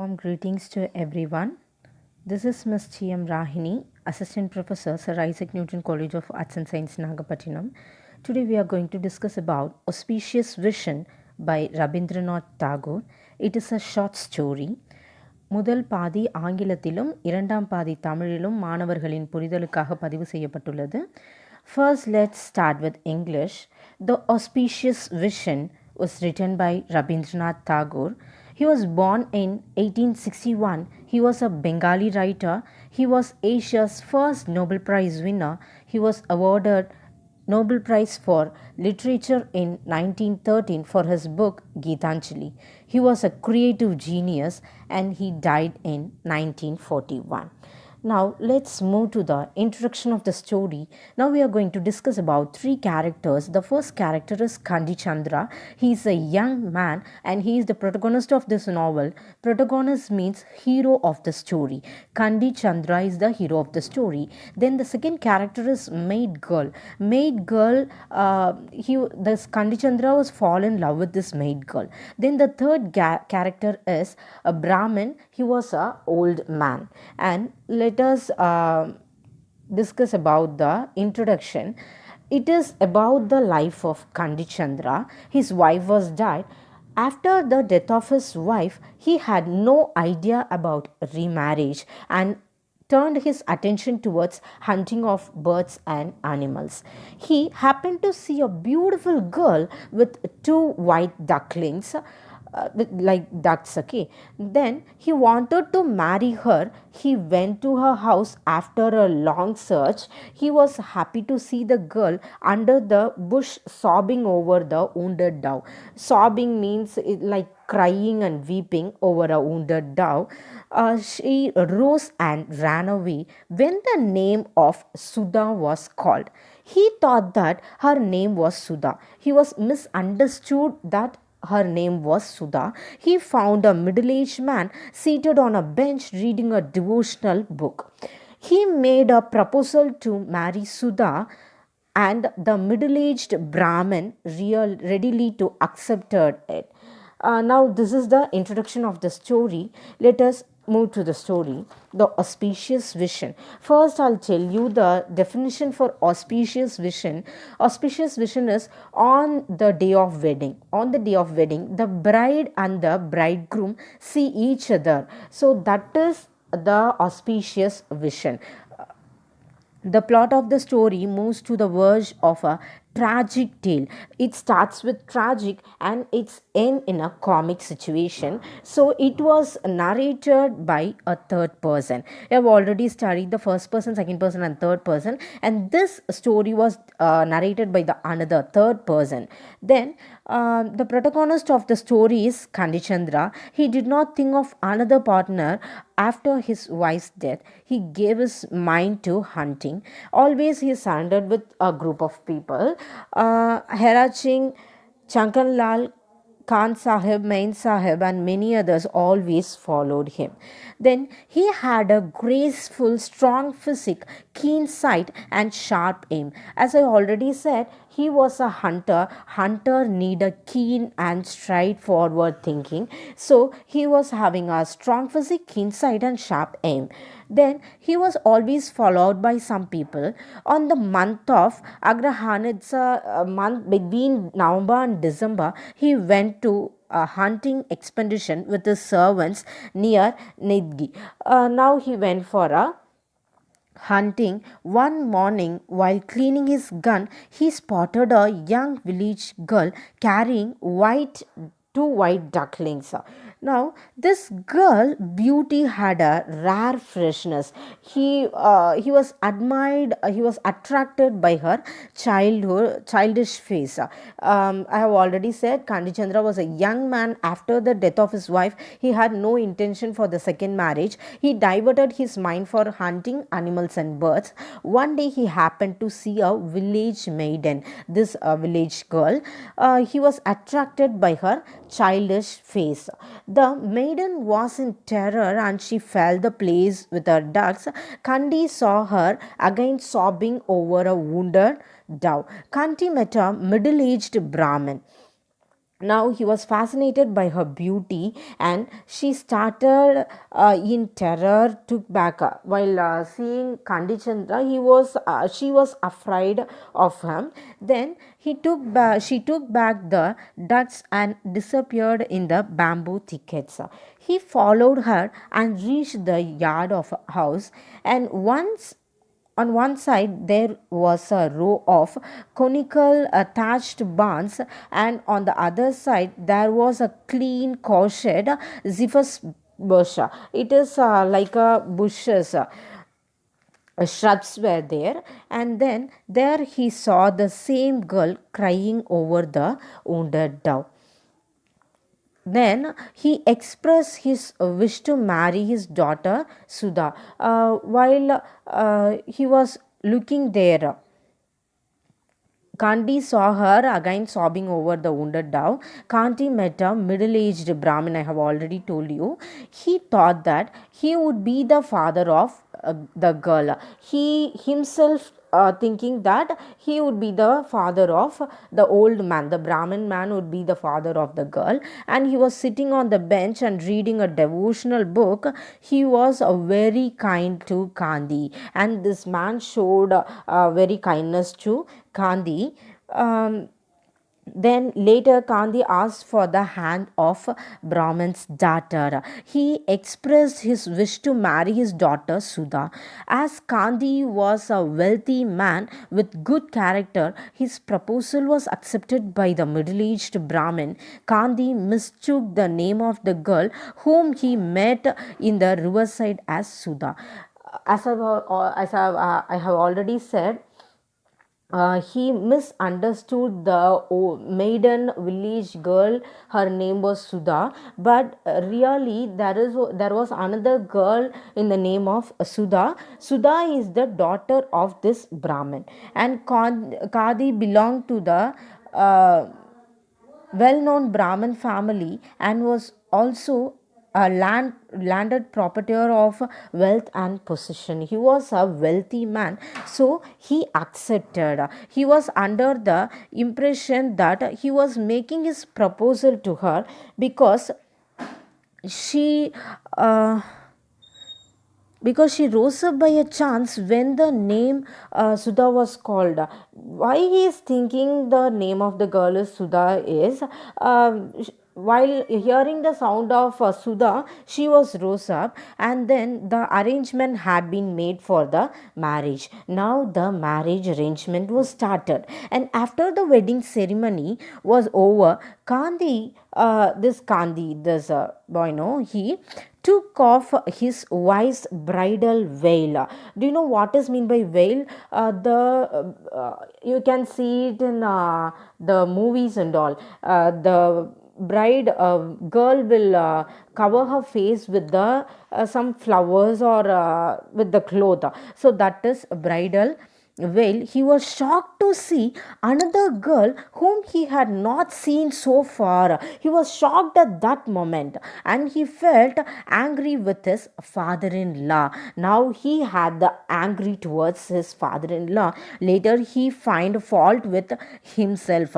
Warm greetings to everyone. This is Ms. T.M. Rahini, Assistant Professor, Sir Isaac Newton College of Arts and Science, Nagapattinam. Today we are going to discuss about Auspicious Vision by Rabindranath Tagore. It is a short story. முதல் பாதி ஆங்கிலத்திலும் இரண்டாம் பாதி தமிழிலும் மாணவர்களின் புரிதலுக்காக பதிவு செய்யப்பட்டுள்ளது. First, let's start with English. The Auspicious Vision was written by Rabindranath Tagore. He was born in 1861. He was a Bengali writer. He was Asia's first Nobel Prize winner. He was awarded Nobel Prize for Literature in 1913 for his book Geetanjali. He was a creative genius and he died in 1941. Now let's move to the introduction of the story. Now we are going to discuss about three characters. The first character is Kandi Chandra. He is a young man and he is the protagonist of this novel. Protagonist means hero of the story. Kandi Chandra is the hero of the story. Then the second character is Maid Girl. Maid Girl, this Kandi Chandra was fall in love with this Maid Girl. Then the third character is a Brahmin. He was a old man. And let us discuss about the introduction. It is about the life of Kandi Chandra. His wife was died. After the death of his wife, he had no idea about remarriage and turned his attention towards hunting of birds and animals. He happened to see a beautiful girl with two white ducklings, like ducks. Okay, then he wanted to marry her. He went to her house after a long search. He was happy to see the girl under the bush sobbing over the wounded dove. Sobbing means like crying and weeping over a wounded dove. She rose and ran away when the name of Sudha was called. He thought that her name was Sudha. He was misunderstood that her name was Sudha. He found a middle aged man seated on a bench reading a devotional book. He made a proposal to marry Sudha, and the middle aged Brahmin readily to accepted it. Now, this is the introduction of the story. Let us move to the story. The auspicious vision. First, I'll tell you the definition for auspicious vision. Auspicious vision is on the day of wedding. On the day of wedding, the bride and the bridegroom see each other. So, that is the auspicious vision. The plot of the story moves to the verge of a tragic tale. It starts with tragic and it's end in a comic situation. So it was narrated by a third person. I have already studied the first person, second person, and third person, and this story was narrated by the another third person. Then the protagonist of the story is Kandi Chandra. He did not think of another partner after his wife's death. He gave his mind to hunting. Always he surrounded with a group of people. Hera Singh, Chankan Lal, Khan Sahib, Main Sahib, and many others always followed him. Then he had a graceful, strong physique, keen sight, and sharp aim. As I already said, he was a hunter. Hunter need a keen and straightforward thinking. So he was having a strong physique, keen sight, and sharp aim. Then he was always followed by some people. On the month of Agrahan, it's a month between November and December, he went to a hunting expedition with his servants near Nidgi. Now he went for a hunting. One morning, while cleaning his gun, he spotted a young village girl carrying two white ducklings. Now, this girl beauty had a rare freshness. He was admired. He was attracted by her childish face. I have already said Kandi Chandra was a young man. After the death of his wife, he had no intention for the second marriage. He diverted his mind for hunting animals and birds. One day, he happened to see a village maiden. This village girl. He was attracted by her childish face. The maiden was in terror and she fell the place with her ducks. Kandi saw her again sobbing over a wounded dove. Kandi met a middle aged Brahmin. Now he was fascinated by her beauty, and she started in terror took back while seeing Kandichandra. She was afraid of him. Then she took back the ducks and disappeared in the bamboo thickets. He followed her and reached the yard of a house, and once on one side there was a row of conical thatched barns, and on the other side there was a clean cowshed Zephyr's bush. It is like a bushes. Shrubs were there, and then there he saw the same girl crying over the wounded dove. Then he expressed his wish to marry his daughter Sudha. While he was looking there, Kanti saw her again sobbing over the wounded dove. Kanti met a middle aged Brahmin, I have already told you. He thought that he would be the father of the girl. He himself thinking that he would be the father of the old man. The Brahmin man would be the father of the girl, and he was sitting on the bench and reading a devotional book. He was very kind to Kanti, and this man showed very kindness to Gandhi. Then later Gandhi asked for the hand of Brahman's daughter. He expressed his wish to marry his daughter Sudha. As Gandhi was a wealthy man with good character, his proposal was accepted by the middle-aged Brahmin. Gandhi mistook the name of the girl whom he met in the riverside as Sudha. I have already said, he misunderstood the maiden village girl. Her name was Sudha, but really there was another girl in the name of Sudha. Sudha is the daughter of this Brahmin, and Kadi belonged to the well-known Brahmin family and was also a landed proprietor of wealth and possession. He was a wealthy man, so he accepted. He was under the impression that he was making his proposal to her she uh, because she rose up by a chance when the name Sudha was called. Why he is thinking the name of the girl is Sudha is, while hearing the sound of Sudha, she was rose up, and then the arrangement had been made for the marriage. Now the marriage arrangement was started, and after the wedding ceremony was over, this boy, no, he took off his wife's bridal veil. Do you know what is mean by veil? The You can see it in the movies and all. The bride girl will cover her face with the some flowers or with the cloth. So that is bridal veil. He was shocked to see another girl whom he had not seen so far. He was shocked at that moment, and he felt angry with his father in law. Now he had the angry towards his father in law. Later he find fault with himself.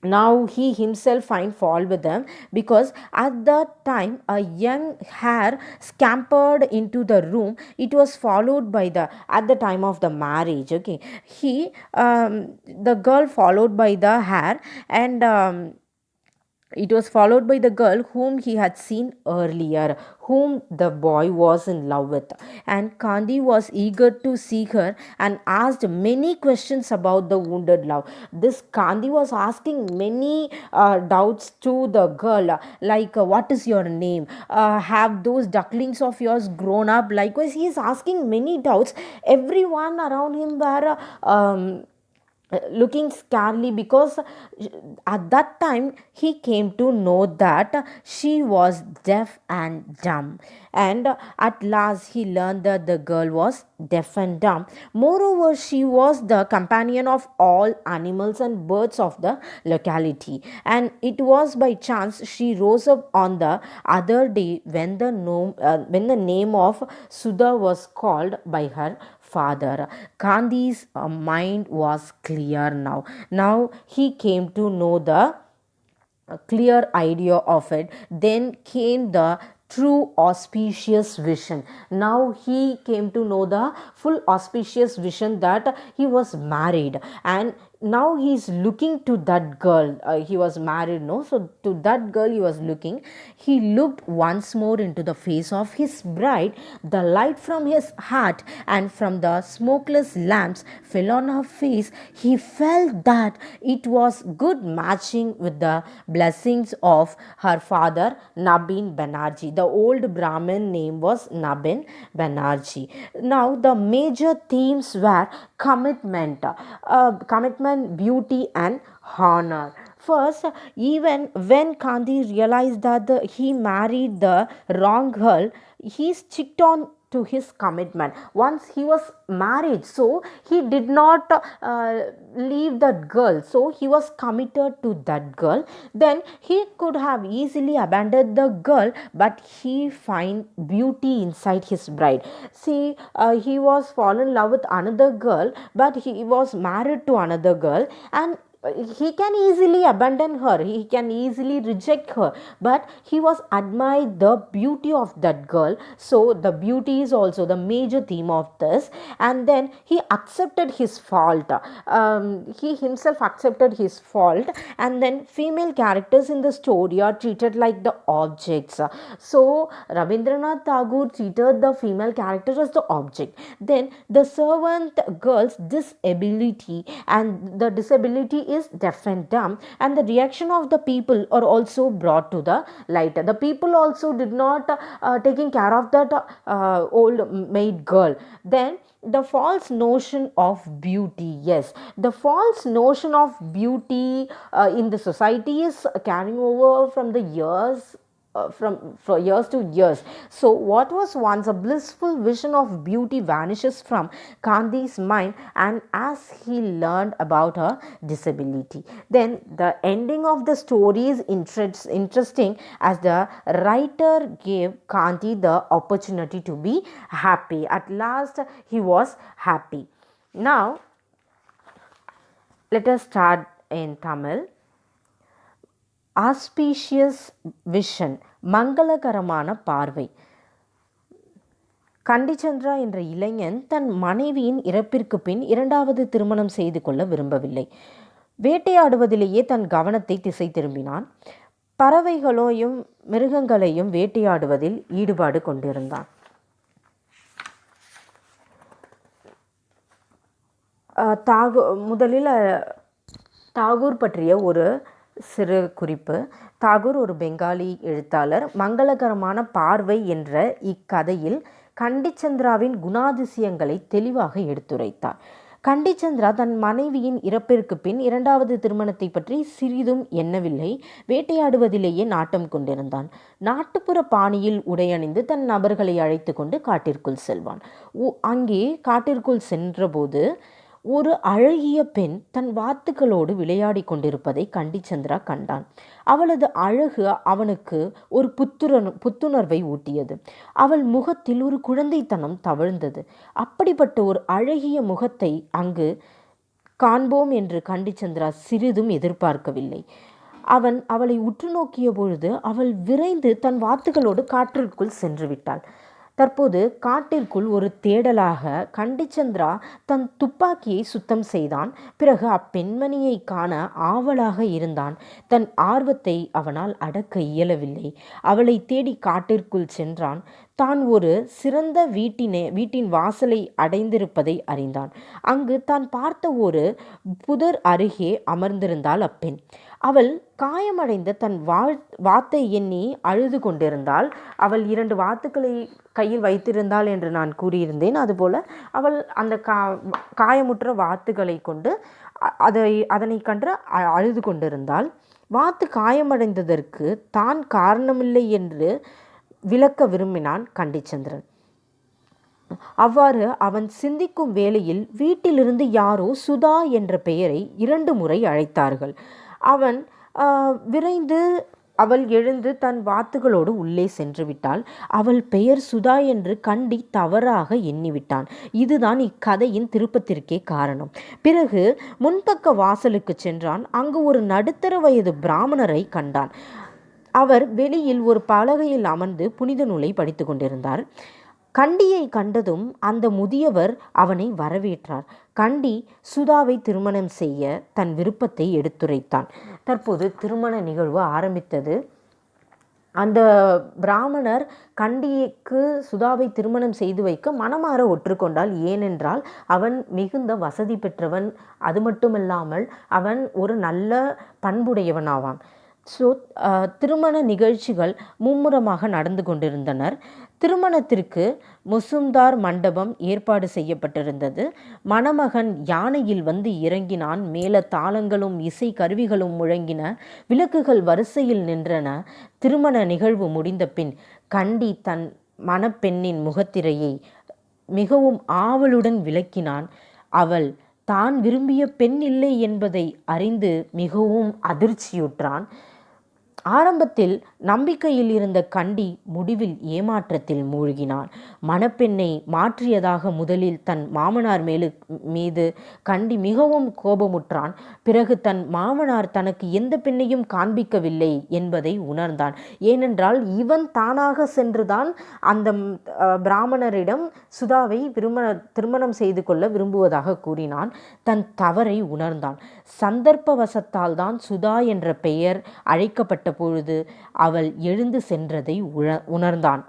Now he himself find fault with them because at that time a young hare scampered into the room. It was followed by the at the time of the marriage. Okay, he the girl followed by the hare, and it was followed by the girl whom he had seen earlier, whom the boy was in love with. And Kandi was eager to see her and asked many questions about the wounded love. This Kandi was asking many doubts to the girl, like, what is your name? Have those ducklings of yours grown up? Likewise, he is asking many doubts. Everyone around him were. Looking scarily because at that time he came to know that she was deaf and dumb, and at last he learned that the girl was deaf and dumb. Moreover, she was the companion of all animals and birds of the locality, and it was by chance she rose up on the other day when when the name of Sudha was called by her father. Gandhi's mind was clear now. Now he came to know the a clear idea of it, then came the true auspicious vision. Now he came to know the full auspicious vision that he was married, and now he is looking to that girl. He was married, no, so to that girl he was looking. He looked once more into the face of his bride. The light from his heart and from the smokeless lamps fell on her face. He felt that it was good matching with the blessings of her father Nabin Banerjee. The old Brahmin name was Nabin Banerjee. Now the major themes were commitment, beauty, and honor. First, even when Gandhi realized that he married the wrong girl, he sticked on to his commitment. Once he was married, so he did not leave that girl, so he was committed to that girl. Then he could have easily abandoned the girl, but he find beauty inside his bride. See, he was fallen in love with another girl, but he was married to another girl, and he can easily abandon her, he can easily reject her, but he was admired the beauty of that girl. So the beauty is also the major theme of this. And then he accepted his fault. He himself accepted his fault. And then female characters in the story are treated like the objects. So Rabindranath Tagore treated the female character as the object. Then the servant girl's disability, and the disability is deaf and dumb, and the reaction of the people are also brought to the light. The people also did not taking care of that old maid girl. Then the false notion of beauty, yes, the false notion of beauty in the society is carrying over from the years, from years to years. So what was once a blissful vision of beauty vanishes from Gandhi's mind, and as he learned about her disability. Then the ending of the story is interesting, as the writer gave Gandhi the opportunity to be happy. At last he was happy. Now let us start in Tamil. Auspicious vision, மங்களகரமான பார்வை. கண்டிச்சந்திரா என்ற இளைஞன் தன் மனைவியின் இறப்பிற்கு பின் இரண்டாவது திருமணம் செய்து கொள்ள விரும்பவில்லை. வேட்டையாடுவதிலேயே தன் கவனத்தை திசை திரும்பினான். பறவைகளையும் மிருகங்களையும் வேட்டையாடுவதில் ஈடுபாடு கொண்டிருந்தான். முதலில் தாகூர் பற்றிய ஒரு சிறு குறிப்பு. தாகூர் ஒரு பெங்காலி எழுத்தாளர். மங்களகரமான பார்வை என்ற இக்கதையில் கண்டிச்சந்திராவின் குணாதிசயங்களை தெளிவாக எடுத்துரைத்தார். கண்டிச்சந்திரா தன் மனைவியின் இறப்பிற்கு பின் இரண்டாவது திருமணத்தை பற்றி சிறிதும் எண்ணவில்லை. வேட்டையாடுவதிலேயே நாட்டம் கொண்டிருந்தான். நாட்டுப்புற பாணியில் உடையணிந்து தன் நபர்களை அழைத்து கொண்டு காட்டிற்குள் செல்வான். அங்கே காட்டிற்குள் சென்றபோது ஒரு அழகிய பெண் தன் வாத்துக்களோடு விளையாடி கொண்டிருப்பதை கண்டிச்சந்திரா கண்டான். அவளது அழகு அவனுக்கு ஒரு புத்துணர்வை ஊட்டியது. அவள் முகத்தில் ஒரு குழந்தைத்தனம் தவழ்ந்தது. அப்படிப்பட்ட ஒரு அழகிய முகத்தை அங்கு காண்போம் என்று கண்டிச்சந்திரா சிறிதும் எதிர்பார்க்கவில்லை. அவன் அவளை உற்று நோக்கிய பொழுது அவள் விரைந்து தன் வாத்துகளோடு காற்றிற்குள் சென்று விட்டாள். தற்போது காட்டிற்குள் ஒரு தேடலாக கண்டிச்சந்திரா தன் துப்பாக்கியை சுத்தம் செய்தான். பிறகு அப்பெண்மணியை காண ஆவலாக இருந்தான். தன் ஆர்வத்தை அவனால் அடக்க இயலவில்லை. அவளை தேடி காட்டிற்குள் சென்றான். தான் ஒரு சிறந்த வீட்டின் வாசலை அடைந்திருப்பதை அறிந்தான். அங்கு தான் பார்த்த ஒரு புதர் அருகே அமர்ந்திருந்தாள் அப்பெண். அவள் காயமடைந்த தன் வாத்தை எண்ணி அழுது கொண்டிருந்தாள். அவள் 2 வாத்துக்களை கையில் வைத்திருந்தாள் என்று நான் கூறியிருந்தேன். அதுபோல அவள் அந்த காயமுற்ற வாத்துக்களை கொண்டு அதனை கண்டு அழுது கொண்டிருந்தாள். வாத்து காயமடைந்ததற்கு தான் காரணமில்லை என்று விளக்க விரும்பினான் கண்டிச்சந்திரன். அவ்வாறு அவன் சிந்திக்கும் வேளையில் வீட்டிலிருந்து யாரோ சுதா என்ற பெயரை 2 முறை அழைத்தார்கள். அவன் விரைந்து அவள் எழுந்து தன் வாத்துகளோடு உள்ளே சென்று விட்டாள். அவள் பெயர் சுதா என்று கண்டி தவறாக எண்ணிவிட்டான். இதுதான் இக்கதையின் திருப்பத்திற்கே காரணம். பிறகு முன்பக்க வாசலுக்கு சென்றான். அங்கு ஒரு நடுத்தர வயது பிராமணரை கண்டான். அவர் வெளியில் ஒரு பலகையில் அமர்ந்து புனித நூலை படித்து கொண்டிருந்தார். கண்டியை கண்டதும் அந்த முதியவர் அவனை வரவேற்றார். கண்டி சுதாவை திருமணம் செய்ய தன் விருப்பத்தை எடுத்துரைத்தான். தற்போது திருமண நிகழ்வு ஆரம்பித்தது. அந்த பிராமணர் கண்டிக்கு சுதாவை திருமணம் செய்து வைக்க மனமாற ஒற்றுக்கொண்டால். ஏனென்றால் அவன் மிகுந்த வசதி பெற்றவன், அது மட்டுமல்லாமல் அவன் ஒரு நல்ல பண்புடையவனாவான். ஸோ திருமண நிகழ்ச்சிகள் மும்முரமாக நடந்து கொண்டிருந்தனர். திருமணத்திற்கு முசும்தார் மண்டபம் ஏற்பாடு செய்யப்பட்டிருந்தது. மணமகன் யானையில் வந்து இறங்கினான். மேல தாளங்களும் இசை கருவிகளும் முழங்கின. விளக்குகள் வரிசையில் நின்றன. திருமண நிகழ்வு முடிந்த பின் கண்டி தன் மணப்பெண்ணின் முகத்திரையை மிகவும் ஆவலுடன் விளக்கினான். அவள் தான் விரும்பிய பெண் இல்லை என்பதை அறிந்து மிகவும் அதிர்ச்சியுற்றான். ஆரம்பத்தில் நம்பிக்கையில் இருந்த கண்டி முடிவில் ஏமாற்றத்தில் மூழ்கினான். மணப்பெண்ணை மாற்றியதாக முதலில் தன் மாமனார் மீது கண்டி மிகவும் கோபமுற்றான். பிறகு தன் மாமனார் தனக்கு எந்த பெண்ணையும் காண்பிக்கவில்லை என்பதை உணர்ந்தான். ஏனென்றால் இவன் தானாக சென்றுதான் அந்த பிராமணரிடம் சுதாவை திருமணம் செய்து கொள்ள விரும்புவதாக கூறினான். தன் தவறை உணர்ந்தான். சந்தர்ப்பவசத்தால் தான் சுதா என்ற பெயர் அழைக்கப்பட்ட பொழுது அவள் எழுந்து சென்றதை உணர்ந்தான்.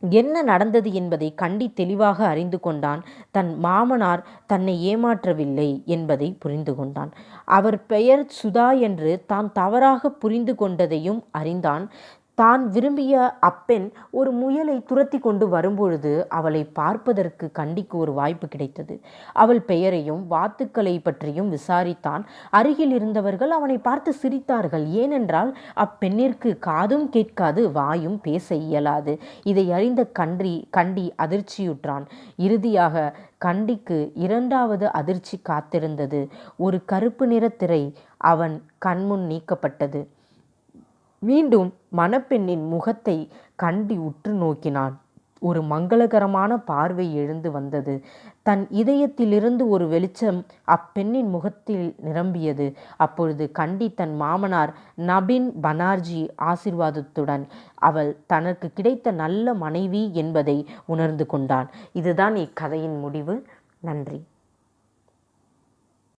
என்ன நடந்தது என்பதை கண்டி தெளிவாக அறிந்து கொண்டான். தன் மாமனார் தன்னை ஏமாற்றவில்லை என்பதை புரிந்து கொண்டான். அவர் பெயர் சுதா என்று தான் தவறாக புரிந்து கொண்டதையும் அறிந்தான். தான் விரும்பிய அப்பெண் ஒரு முயலை துரத்தி கொண்டு வரும்பொழுது அவளை பார்ப்பதற்கு கண்டிக்கு ஒரு வாய்ப்பு கிடைத்தது. அவள் பெயரையும் வாத்துக்களை பற்றியும் விசாரித்தான். அருகில் இருந்தவர்கள் அவனை பார்த்து சிரித்தார்கள். ஏனென்றால் அப்பெண்ணிற்கு காதும் கேட்காது, வாயும் பேச இயலாது. இதை அறிந்த கண்டி அதிர்ச்சியுற்றான். இறுதியாக கண்டிக்கு இரண்டாவது அதிர்ச்சி காத்திருந்தது. ஒரு கருப்பு நிற திரை அவன் கண்முன் நீக்கப்பட்டது. மீண்டும் மணப்பெண்ணின் முகத்தை கண்டி உற்று நோக்கினான். ஒரு மங்களகரமான பார்வை எழுந்து வந்தது. தன் இதயத்திலிருந்து ஒரு வெளிச்சம் அப்பெண்ணின் முகத்தில் நிரம்பியது. அப்பொழுது கண்டி தன் மாமனார் நபின் பனார்ஜி ஆசீர்வாதத்துடன் அவள் தனக்கு கிடைத்த நல்ல மனைவி என்பதை உணர்ந்து கொண்டான். இதுதான் இக்கதையின் முடிவு. நன்றி.